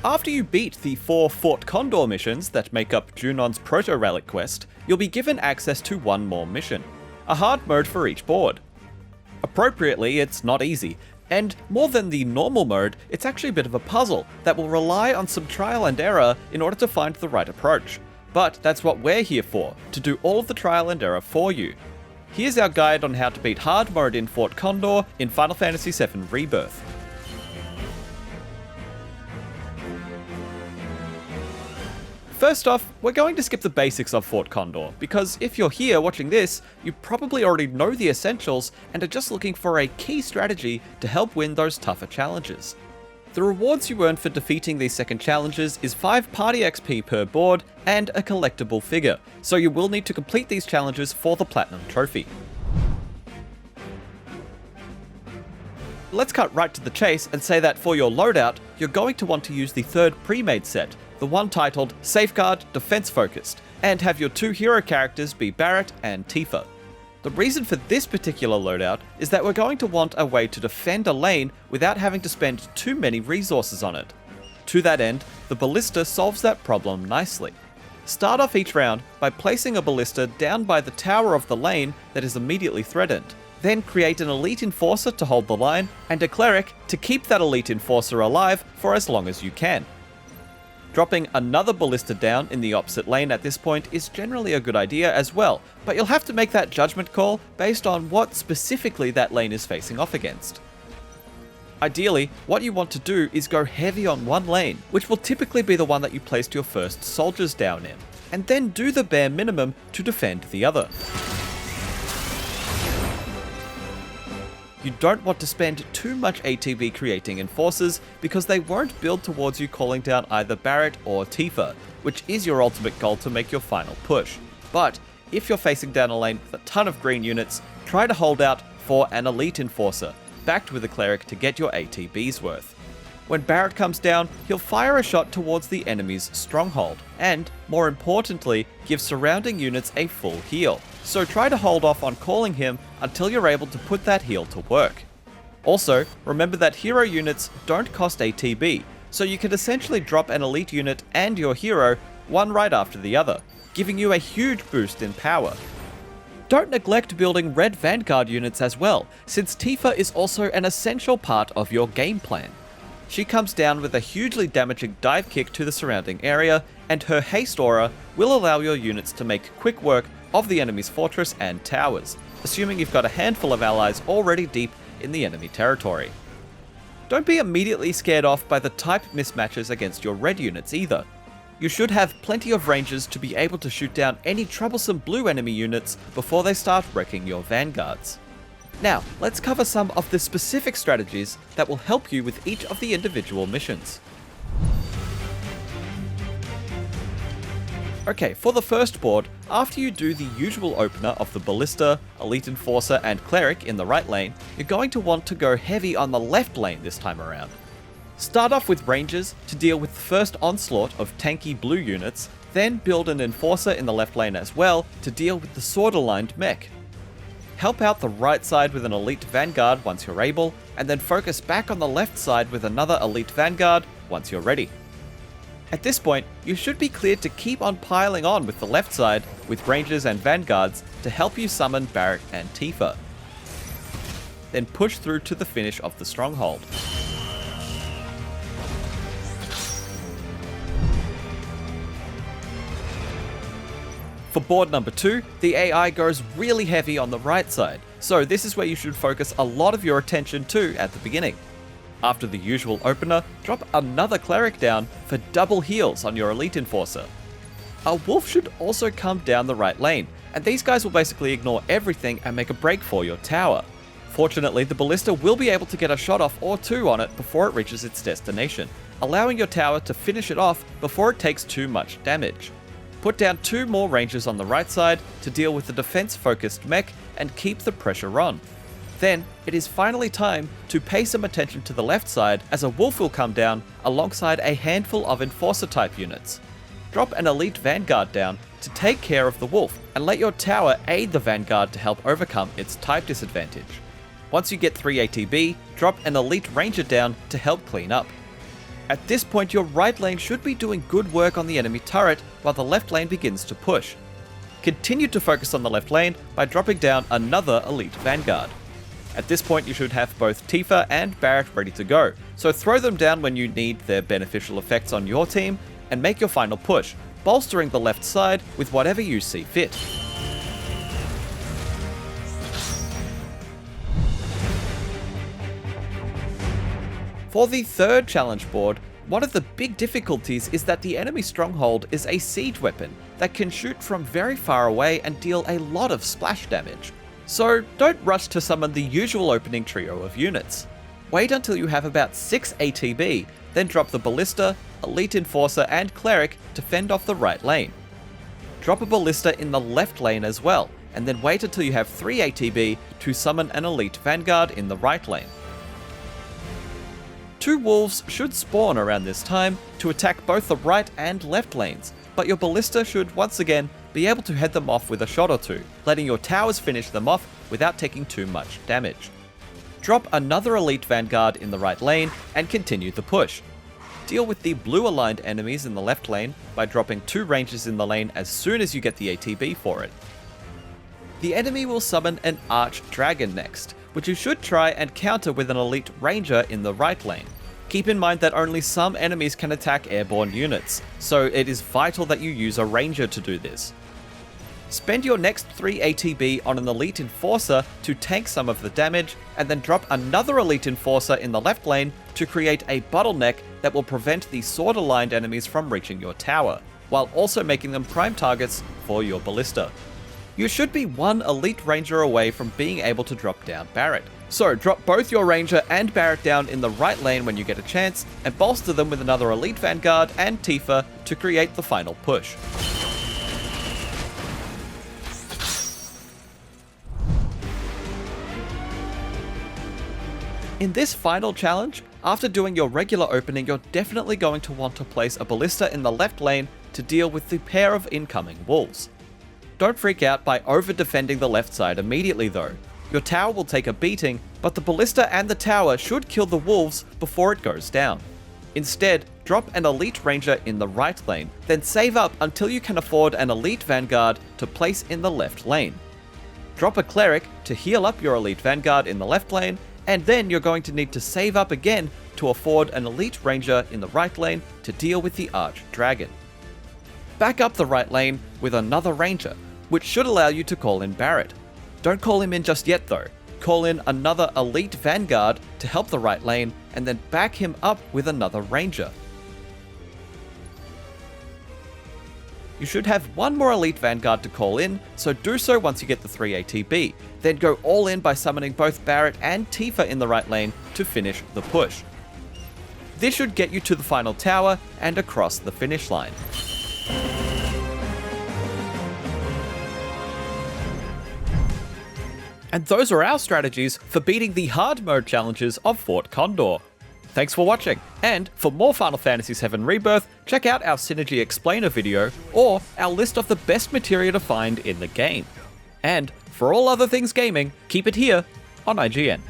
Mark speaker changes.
Speaker 1: After you beat the 4 Fort Condor missions that make up Junon's protorelic quest, you'll be given access to one more mission, a hard mode for each board. Appropriately, it's not easy, and more than the normal mode, it's actually a bit of a puzzle that will rely on some trial and error in order to find the right approach. But that's what we're here for, to do all of the trial and error for you. Here's our guide on how to beat hard mode in Fort Condor in Final Fantasy VII Rebirth. First off, we're going to skip the basics of Fort Condor, because if you're here watching this, you probably already know the essentials and are just looking for a key strategy to help win those tougher challenges. The rewards you earn for defeating these second challenges is 5 party XP per board and a collectible figure, so you will need to complete these challenges for the Platinum Trophy. Let's cut right to the chase and say that for your loadout, you're going to want to use the third pre-made set, the one titled Safeguard Defense Focused, and have your 2 hero characters be Barret and Tifa. The reason for this particular loadout is that we're going to want a way to defend a lane without having to spend too many resources on it. To that end, the ballista solves that problem nicely. Start off each round by placing a ballista down by the tower of the lane that is immediately threatened. Then create an elite enforcer to hold the line, and a cleric to keep that elite enforcer alive for as long as you can. Dropping another ballista down in the opposite lane at this point is generally a good idea as well, but you'll have to make that judgment call based on what specifically that lane is facing off against. Ideally, what you want to do is go heavy on one lane, which will typically be the one that you placed your first soldiers down in, and then do the bare minimum to defend the other. You don't want to spend too much ATB creating enforcers because they won't build towards you calling down either Barret or Tifa, which is your ultimate goal to make your final push. But if you're facing down a lane with a ton of green units, try to hold out for an elite enforcer, backed with a cleric to get your ATB's worth. When Barret comes down, he'll fire a shot towards the enemy's stronghold, and, more importantly, give surrounding units a full heal. So try to hold off on calling him until you're able to put that heal to work. Also, remember that hero units don't cost ATB, so you can essentially drop an elite unit and your hero one right after the other, giving you a huge boost in power. Don't neglect building red vanguard units as well, since Tifa is also an essential part of your game plan. She comes down with a hugely damaging dive kick to the surrounding area, and her haste aura will allow your units to make quick work of the enemy's fortress and towers, assuming you've got a handful of allies already deep in the enemy territory. Don't be immediately scared off by the type mismatches against your red units either. You should have plenty of ranges to be able to shoot down any troublesome blue enemy units before they start wrecking your vanguards. Now, let's cover some of the specific strategies that will help you with each of the individual missions. Okay, for the first board, after you do the usual opener of the Ballista, Elite Enforcer and Cleric in the right lane, you're going to want to go heavy on the left lane this time around. Start off with Rangers to deal with the first onslaught of tanky blue units, then build an Enforcer in the left lane as well to deal with the sword-aligned mech. Help out the right side with an Elite Vanguard once you're able, and then focus back on the left side with another Elite Vanguard once you're ready. At this point, you should be cleared to keep on piling on with the left side with Rangers and Vanguards to help you summon Barret and Tifa. Then push through to the finish of the stronghold. For board number 2, the AI goes really heavy on the right side, so this is where you should focus a lot of your attention to at the beginning. After the usual opener, drop another cleric down for double heals on your elite enforcer. A wolf should also come down the right lane, and these guys will basically ignore everything and make a break for your tower. Fortunately, the ballista will be able to get a shot off or 2 on it before it reaches its destination, allowing your tower to finish it off before it takes too much damage. Put down 2 more rangers on the right side to deal with the defense-focused mech and keep the pressure on. Then, it is finally time to pay some attention to the left side as a wolf will come down alongside a handful of enforcer-type units. Drop an elite vanguard down to take care of the wolf and let your tower aid the vanguard to help overcome its type disadvantage. Once you get 3 ATB, drop an elite ranger down to help clean up. At this point, your right lane should be doing good work on the enemy turret while the left lane begins to push. Continue to focus on the left lane by dropping down another elite vanguard. At this point, you should have both Tifa and Barret ready to go, so throw them down when you need their beneficial effects on your team and make your final push, bolstering the left side with whatever you see fit. For the third challenge board, one of the big difficulties is that the enemy stronghold is a siege weapon that can shoot from very far away and deal a lot of splash damage. So don't rush to summon the usual opening trio of units. Wait until you have about 6 ATB, then drop the Ballista, Elite Enforcer and Cleric to fend off the right lane. Drop a Ballista in the left lane as well, and then wait until you have 3 ATB to summon an Elite Vanguard in the right lane. 2 wolves should spawn around this time to attack both the right and left lanes, but your Ballista should once again be able to head them off with a shot or 2, letting your towers finish them off without taking too much damage. Drop another Elite Vanguard in the right lane and continue the push. Deal with the blue aligned enemies in the left lane by dropping 2 rangers in the lane as soon as you get the ATB for it. The enemy will summon an Arch Dragon next, which you should try and counter with an Elite Ranger in the right lane. Keep in mind that only some enemies can attack airborne units, so it is vital that you use a Ranger to do this. Spend your next 3 ATB on an Elite Enforcer to tank some of the damage, and then drop another Elite Enforcer in the left lane to create a bottleneck that will prevent the sword-aligned enemies from reaching your tower, while also making them prime targets for your Ballista. You should be 1 Elite Ranger away from being able to drop down Barret. So drop both your Ranger and Barret down in the right lane when you get a chance, and bolster them with another Elite Vanguard and Tifa to create the final push. In this final challenge, after doing your regular opening, you're definitely going to want to place a Ballista in the left lane to deal with the pair of incoming wolves. Don't freak out by over-defending the left side immediately though. Your tower will take a beating, but the Ballista and the tower should kill the wolves before it goes down. Instead, drop an Elite Ranger in the right lane, then save up until you can afford an Elite Vanguard to place in the left lane. Drop a Cleric to heal up your Elite Vanguard in the left lane, and then you're going to need to save up again to afford an Elite Ranger in the right lane to deal with the Arch Dragon. Back up the right lane with another Ranger, which should allow you to call in Barret. Don't call him in just yet though. Call in another Elite Vanguard to help the right lane, and then back him up with another Ranger. You should have 1 more Elite Vanguard to call in, so do so once you get the 3 ATB. Then go all in by summoning both Barret and Tifa in the right lane to finish the push. This should get you to the final tower and across the finish line. And those are our strategies for beating the hard mode challenges of Fort Condor. Thanks for watching, and for more Final Fantasy VII Rebirth, check out our Synergy Explainer video, or our list of the best materia to find in the game. And for all other things gaming, keep it here on IGN.